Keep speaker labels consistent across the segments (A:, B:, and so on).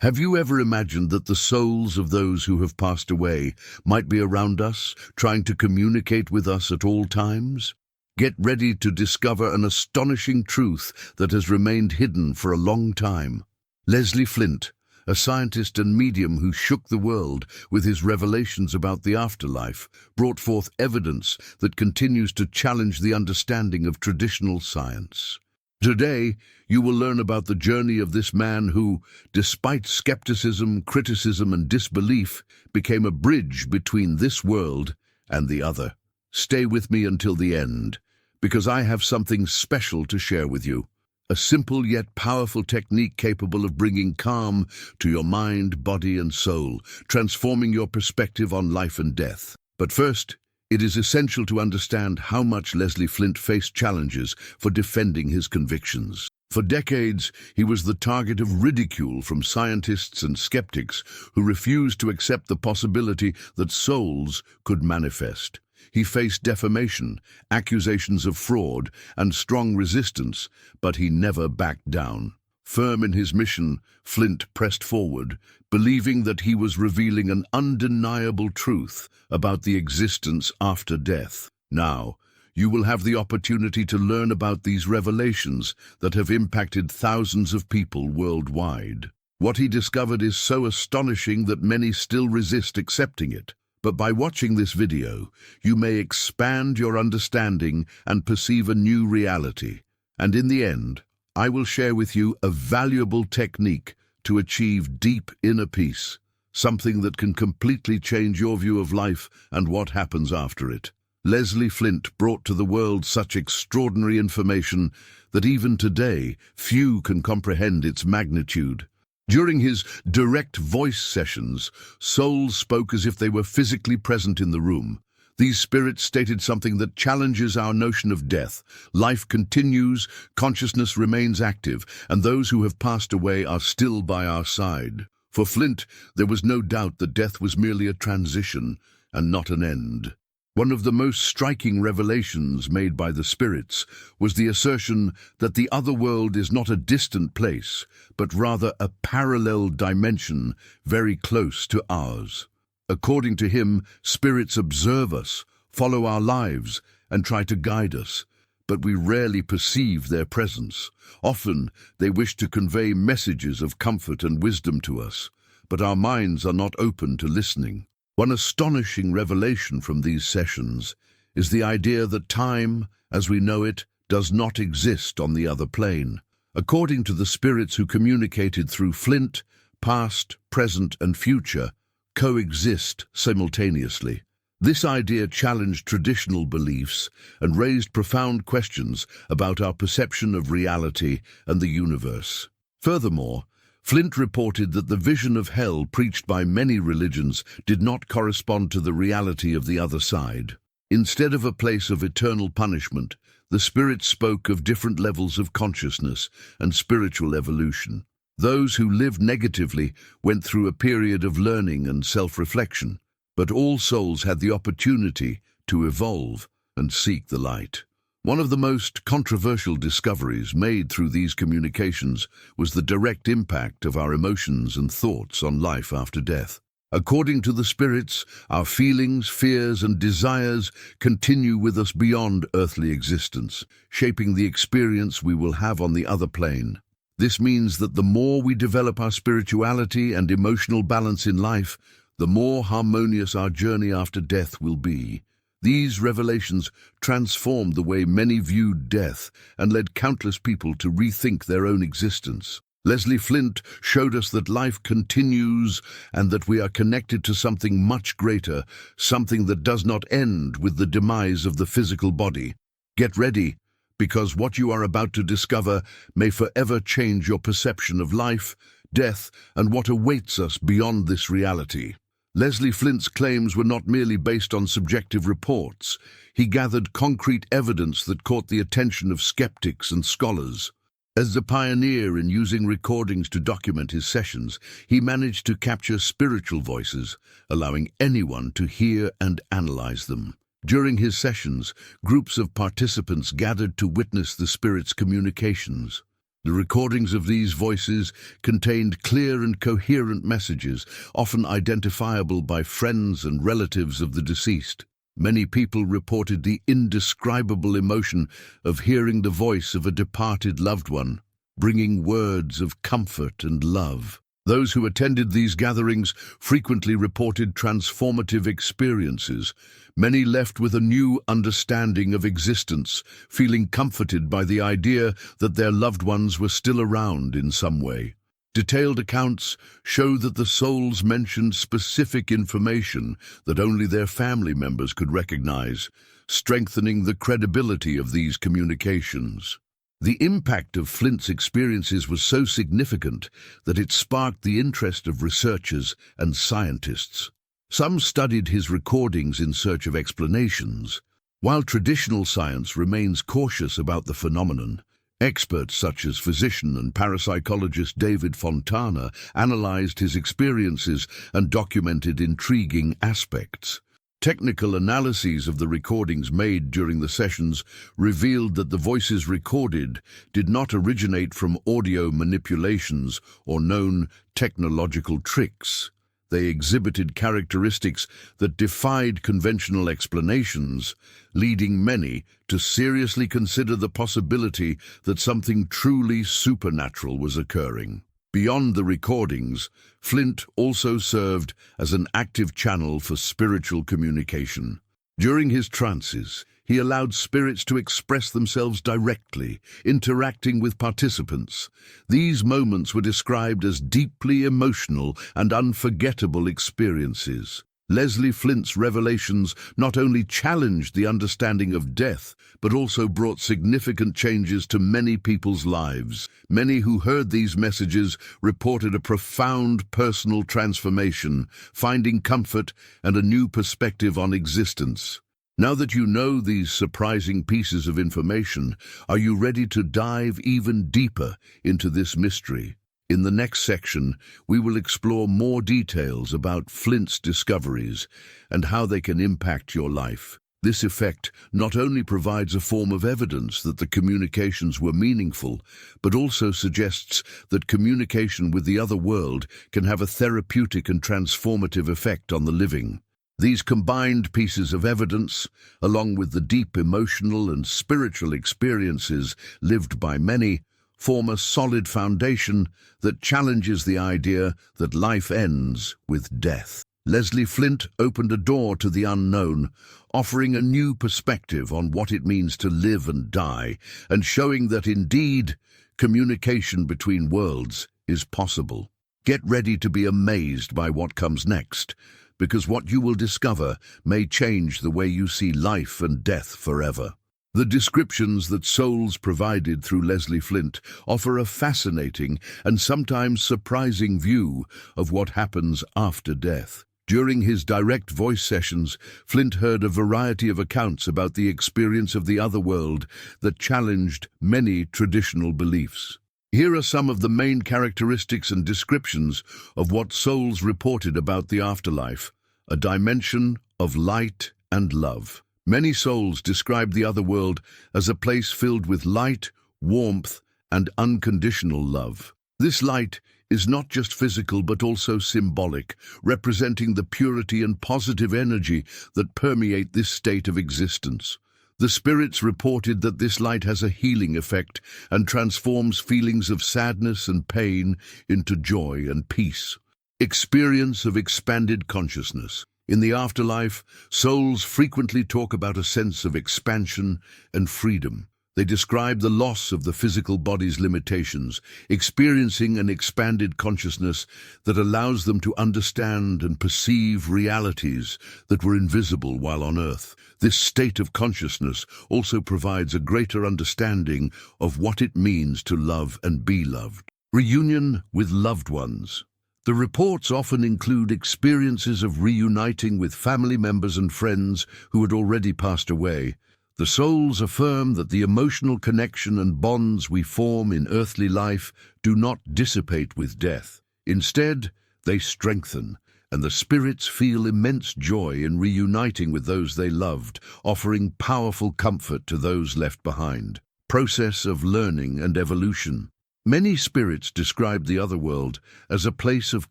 A: Have you ever imagined that the souls of those who have passed away might be around us, trying to communicate with us at all times? Get ready to discover an astonishing truth that has remained hidden for a long time. Leslie Flint, a scientist and medium who shook the world with his revelations about the afterlife, brought forth evidence that continues to challenge the understanding of traditional science. Today, you will learn about the journey of this man who, despite skepticism, criticism, and disbelief, became a bridge between this world and the other. Stay with me until the end, because I have something special to share with you. A simple yet powerful technique capable of bringing calm to your mind, body, and soul, transforming your perspective on life and death. But first, it is essential to understand how much Leslie Flint faced challenges for defending his convictions. For decades, he was the target of ridicule from scientists and skeptics who refused to accept the possibility that souls could manifest. He faced defamation, accusations of fraud, and strong resistance, but he never backed down. Firm in his mission, Flint pressed forward, believing that he was revealing an undeniable truth about the existence after death. Now, you will have the opportunity to learn about these revelations that have impacted thousands of people worldwide. What he discovered is so astonishing that many still resist accepting it. But by watching this video, you may expand your understanding and perceive a new reality. And in the end, I will share with you a valuable technique to achieve deep inner peace, something that can completely change your view of life and what happens after it. Leslie Flint brought to the world such extraordinary information that even today, few can comprehend its magnitude. During his direct voice sessions, souls spoke as if they were physically present in the room. These spirits stated something that challenges our notion of death. Life continues, consciousness remains active, and those who have passed away are still by our side. For Flint, there was no doubt that death was merely a transition and not an end. One of the most striking revelations made by the spirits was the assertion that the other world is not a distant place, but rather a parallel dimension very close to ours. According to him, spirits observe us, follow our lives, and try to guide us, but we rarely perceive their presence. Often, they wish to convey messages of comfort and wisdom to us, but our minds are not open to listening. One astonishing revelation from these sessions is the idea that time, as we know it, does not exist on the other plane. According to the spirits who communicated through Flint, past, present, and future coexist simultaneously. This idea challenged traditional beliefs and raised profound questions about our perception of reality and the universe. Furthermore, Flint reported that the vision of hell preached by many religions did not correspond to the reality of the other side. Instead of a place of eternal punishment, the spirits spoke of different levels of consciousness and spiritual evolution. Those who lived negatively went through a period of learning and self-reflection, but all souls had the opportunity to evolve and seek the light. One of the most controversial discoveries made through these communications was the direct impact of our emotions and thoughts on life after death. According to the spirits, our feelings, fears, and desires continue with us beyond earthly existence, shaping the experience we will have on the other plane. This means that the more we develop our spirituality and emotional balance in life, the more harmonious our journey after death will be. These revelations transformed the way many viewed death and led countless people to rethink their own existence. Leslie Flint showed us that life continues and that we are connected to something much greater, something that does not end with the demise of the physical body. Get ready, because what you are about to discover may forever change your perception of life, death, and what awaits us beyond this reality. Leslie Flint's claims were not merely based on subjective reports. He gathered concrete evidence that caught the attention of skeptics and scholars. As a pioneer in using recordings to document his sessions, he managed to capture spiritual voices, allowing anyone to hear and analyze them. During his sessions, groups of participants gathered to witness the spirits' communications. The recordings of these voices contained clear and coherent messages, often identifiable by friends and relatives of the deceased. Many people reported the indescribable emotion of hearing the voice of a departed loved one, bringing words of comfort and love. Those who attended these gatherings frequently reported transformative experiences. Many left with a new understanding of existence, feeling comforted by the idea that their loved ones were still around in some way. Detailed accounts show that the souls mentioned specific information that only their family members could recognize, strengthening the credibility of these communications. The impact of Flint's experiences was so significant that it sparked the interest of researchers and scientists. Some studied his recordings in search of explanations. While traditional science remains cautious about the phenomenon, experts such as physician and parapsychologist David Fontana analyzed his experiences and documented intriguing aspects. Technical analyses of the recordings made during the sessions revealed that the voices recorded did not originate from audio manipulations or known technological tricks. They exhibited characteristics that defied conventional explanations, leading many to seriously consider the possibility that something truly supernatural was occurring. Beyond the recordings, Flint also served as an active channel for spiritual communication. During his trances, he allowed spirits to express themselves directly, interacting with participants. These moments were described as deeply emotional and unforgettable experiences. Leslie Flint's revelations not only challenged the understanding of death, but also brought significant changes to many people's lives. Many who heard these messages reported a profound personal transformation, finding comfort and a new perspective on existence. Now that you know these surprising pieces of information, are you ready to dive even deeper into this mystery? In the next section, we will explore more details about Flint's discoveries and how they can impact your life. This effect not only provides a form of evidence that the communications were meaningful, but also suggests that communication with the other world can have a therapeutic and transformative effect on the living. These combined pieces of evidence, along with the deep emotional and spiritual experiences lived by many, form a solid foundation that challenges the idea that life ends with death. Leslie Flint opened a door to the unknown, offering a new perspective on what it means to live and die, and showing that indeed, communication between worlds is possible. Get ready to be amazed by what comes next, because what you will discover may change the way you see life and death forever. The descriptions that souls provided through Leslie Flint offer a fascinating and sometimes surprising view of what happens after death. During his direct voice sessions, Flint heard a variety of accounts about the experience of the other world that challenged many traditional beliefs. Here are some of the main characteristics and descriptions of what souls reported about the afterlife: a dimension of light and love. Many souls described the other world as a place filled with light, warmth, and unconditional love. This light is not just physical but also symbolic, representing the purity and positive energy that permeate this state of existence. The spirits reported that this light has a healing effect and transforms feelings of sadness and pain into joy and peace. Experience of expanded consciousness. In the afterlife, souls frequently talk about a sense of expansion and freedom. They describe the loss of the physical body's limitations, experiencing an expanded consciousness that allows them to understand and perceive realities that were invisible while on Earth. This state of consciousness also provides a greater understanding of what it means to love and be loved. Reunion with loved ones. The reports often include experiences of reuniting with family members and friends who had already passed away. The souls affirm that the emotional connection and bonds we form in earthly life do not dissipate with death. Instead, they strengthen, and the spirits feel immense joy in reuniting with those they loved, offering powerful comfort to those left behind. Process of learning and evolution. Many spirits describe the other world as a place of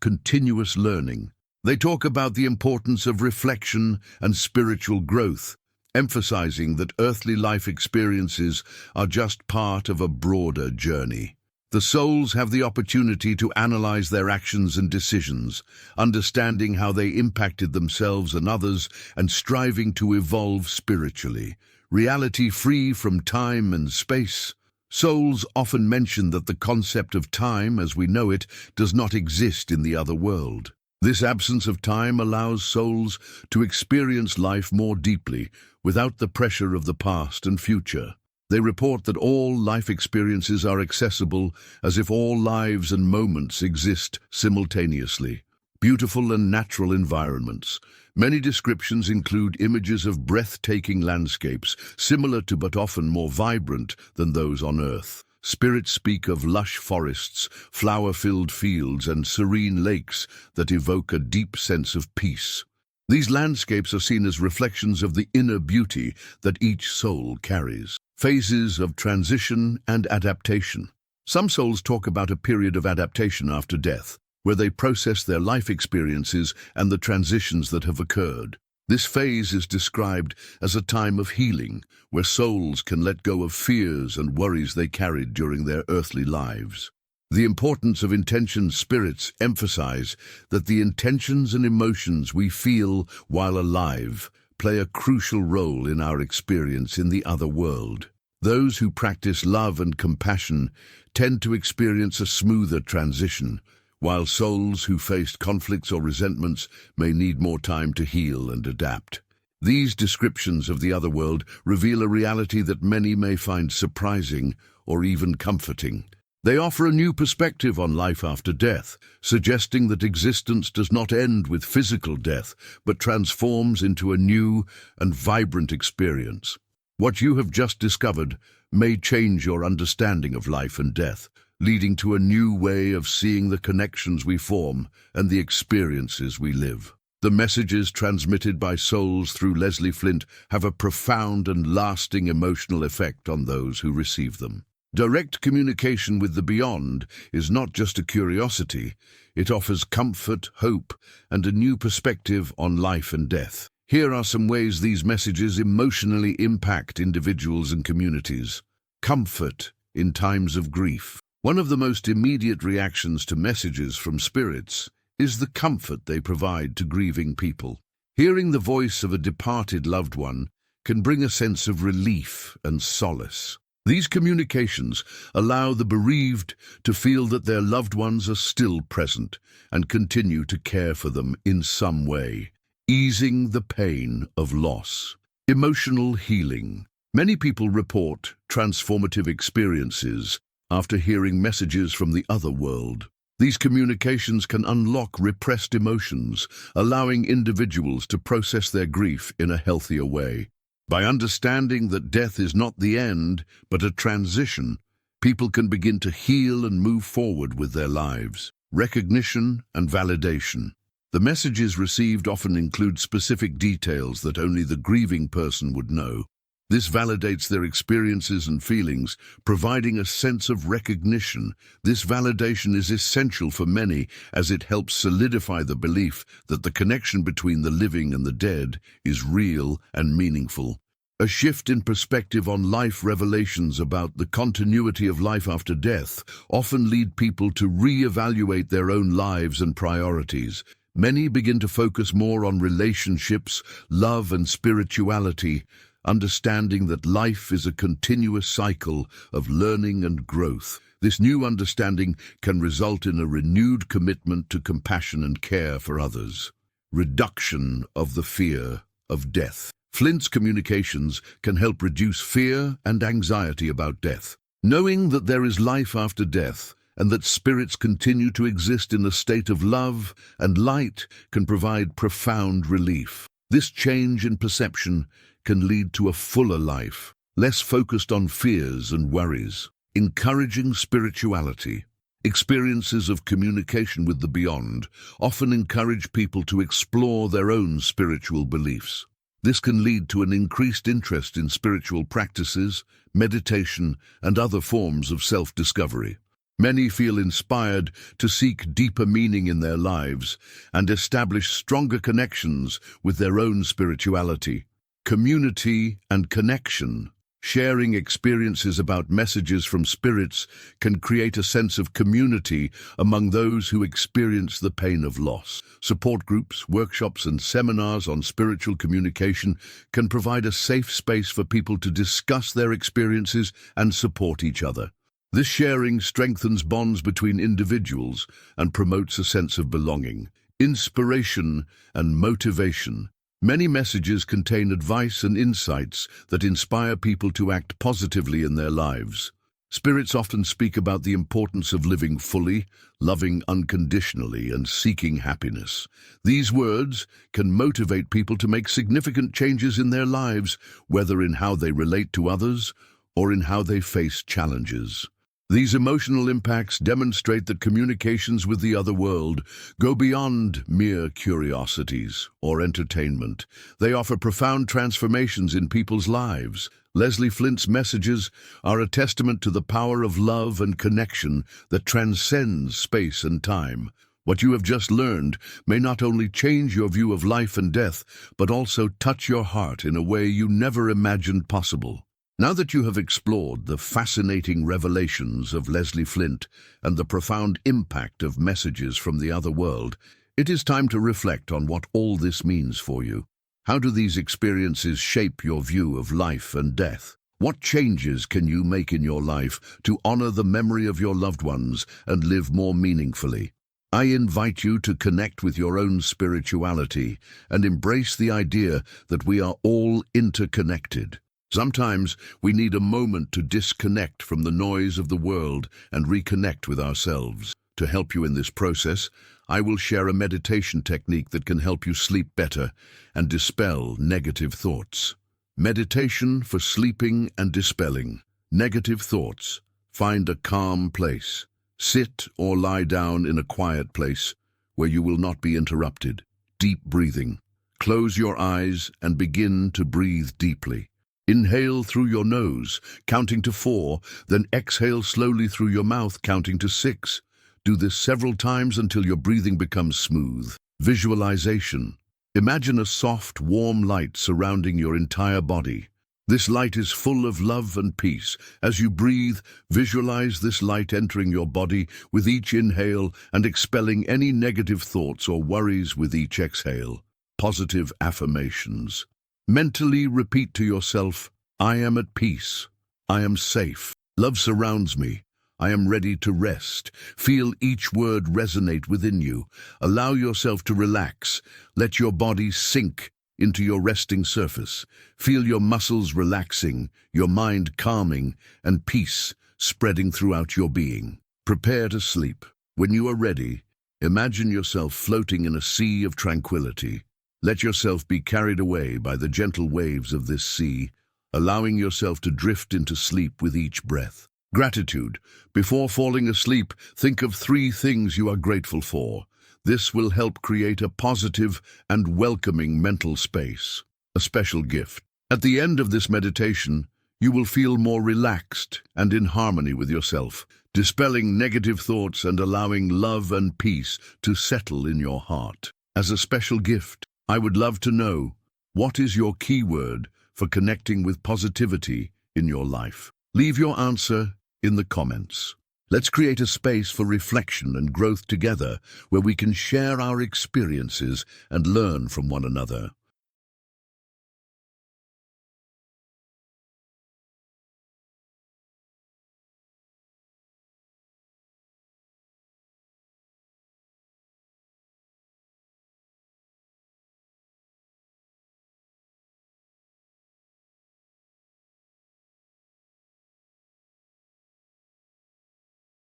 A: continuous learning. They talk about the importance of reflection and spiritual growth, emphasizing that earthly life experiences are just part of a broader journey. The souls have the opportunity to analyze their actions and decisions, understanding how they impacted themselves and others, and striving to evolve spiritually. Reality free from time and space. Souls often mention that the concept of time, as we know it, does not exist in the other world. This absence of time allows souls to experience life more deeply, without the pressure of the past and future. They report that all life experiences are accessible, as if all lives and moments exist simultaneously. Beautiful and natural environments. Many descriptions include images of breathtaking landscapes, similar to but often more vibrant than those on Earth. Spirits speak of lush forests, flower-filled fields, and serene lakes that evoke a deep sense of peace. These landscapes are seen as reflections of the inner beauty that each soul carries. Phases of transition and adaptation. Some souls talk about a period of adaptation after death, where they process their life experiences and the transitions that have occurred. This phase is described as a time of healing, where souls can let go of fears and worries they carried during their earthly lives. The importance of intentions. Spirits emphasize that the intentions and emotions we feel while alive play a crucial role in our experience in the other world. Those who practice love and compassion tend to experience a smoother transition, while souls who faced conflicts or resentments may need more time to heal and adapt. These descriptions of the other world reveal a reality that many may find surprising or even comforting. They offer a new perspective on life after death, suggesting that existence does not end with physical death, but transforms into a new and vibrant experience. What you have just discovered may change your understanding of life and death, leading to a new way of seeing the connections we form and the experiences we live. The messages transmitted by souls through Leslie Flint have a profound and lasting emotional effect on those who receive them. Direct communication with the beyond is not just a curiosity, it offers comfort, hope, and a new perspective on life and death. Here are some ways these messages emotionally impact individuals and communities. Comfort in times of grief. One of the most immediate reactions to messages from spirits is the comfort they provide to grieving people. Hearing the voice of a departed loved one can bring a sense of relief and solace. These communications allow the bereaved to feel that their loved ones are still present and continue to care for them in some way, easing the pain of loss. Emotional healing. Many people report transformative experiences after hearing messages from the other world. These communications can unlock repressed emotions, allowing individuals to process their grief in a healthier way. By understanding that death is not the end, but a transition, people can begin to heal and move forward with their lives. Recognition and validation. The messages received often include specific details that only the grieving person would know. This validates their experiences and feelings, providing a sense of recognition. This validation is essential for many as it helps solidify the belief that the connection between the living and the dead is real and meaningful. A shift in perspective on life. Revelations about the continuity of life after death often lead people to re-evaluate their own lives and priorities. Many begin to focus more on relationships, love, and spirituality, understanding that life is a continuous cycle of learning and growth. This new understanding can result in a renewed commitment to compassion and care for others. Reduction of the fear of death. Flint's communications can help reduce fear and anxiety about death. Knowing that there is life after death and that spirits continue to exist in a state of love and light can provide profound relief. This change in perception can lead to a fuller life, less focused on fears and worries. Encouraging spirituality. Experiences of communication with the beyond often encourage people to explore their own spiritual beliefs. This can lead to an increased interest in spiritual practices, meditation, and other forms of self-discovery. Many feel inspired to seek deeper meaning in their lives and establish stronger connections with their own spirituality. Community and connection. Sharing experiences about messages from spirits can create a sense of community among those who experience the pain of loss. Support groups, workshops, and seminars on spiritual communication can provide a safe space for people to discuss their experiences and support each other. This sharing strengthens bonds between individuals and promotes a sense of belonging. Inspiration and motivation. Many messages contain advice and insights that inspire people to act positively in their lives. Spirits often speak about the importance of living fully, loving unconditionally, and seeking happiness. These words can motivate people to make significant changes in their lives, whether in how they relate to others or in how they face challenges. These emotional impacts demonstrate that communications with the other world go beyond mere curiosities or entertainment. They offer profound transformations in people's lives. Leslie Flint's messages are a testament to the power of love and connection that transcends space and time. What you have just learned may not only change your view of life and death, but also touch your heart in a way you never imagined possible. Now that you have explored the fascinating revelations of Leslie Flint and the profound impact of messages from the other world, it is time to reflect on what all this means for you. How do these experiences shape your view of life and death? What changes can you make in your life to honor the memory of your loved ones and live more meaningfully? I invite you to connect with your own spirituality and embrace the idea that we are all interconnected. Sometimes we need a moment to disconnect from the noise of the world and reconnect with ourselves. To help you in this process, I will share a meditation technique that can help you sleep better and dispel negative thoughts. Meditation for sleeping and dispelling negative thoughts. Find a calm place. Sit or lie down in a quiet place where you will not be interrupted. Deep breathing. Close your eyes and begin to breathe deeply. Inhale through your nose, counting to 4, then exhale slowly through your mouth, counting to 6. Do this several times until your breathing becomes smooth. Visualization. Imagine a soft, warm light surrounding your entire body. This light is full of love and peace. As you breathe, visualize this light entering your body with each inhale and expelling any negative thoughts or worries with each exhale. Positive affirmations. Mentally repeat to yourself, I am at peace. I am safe. Love surrounds me. I am ready to rest. Feel each word resonate within you. Allow yourself to relax. Let your body sink into your resting surface. Feel your muscles relaxing, your mind calming, and peace spreading throughout your being. Prepare to sleep. When you are ready, imagine yourself floating in a sea of tranquility. Let yourself be carried away by the gentle waves of this sea, allowing yourself to drift into sleep with each breath. Gratitude. Before falling asleep, think of 3 things you are grateful for. This will help create a positive and welcoming mental space. A special gift. At the end of this meditation, you will feel more relaxed and in harmony with yourself, dispelling negative thoughts and allowing love and peace to settle in your heart. As a special gift, I would love to know, what is your keyword for connecting with positivity in your life? Leave your answer in the comments. Let's create a space for reflection and growth together where we can share our experiences and learn from one another.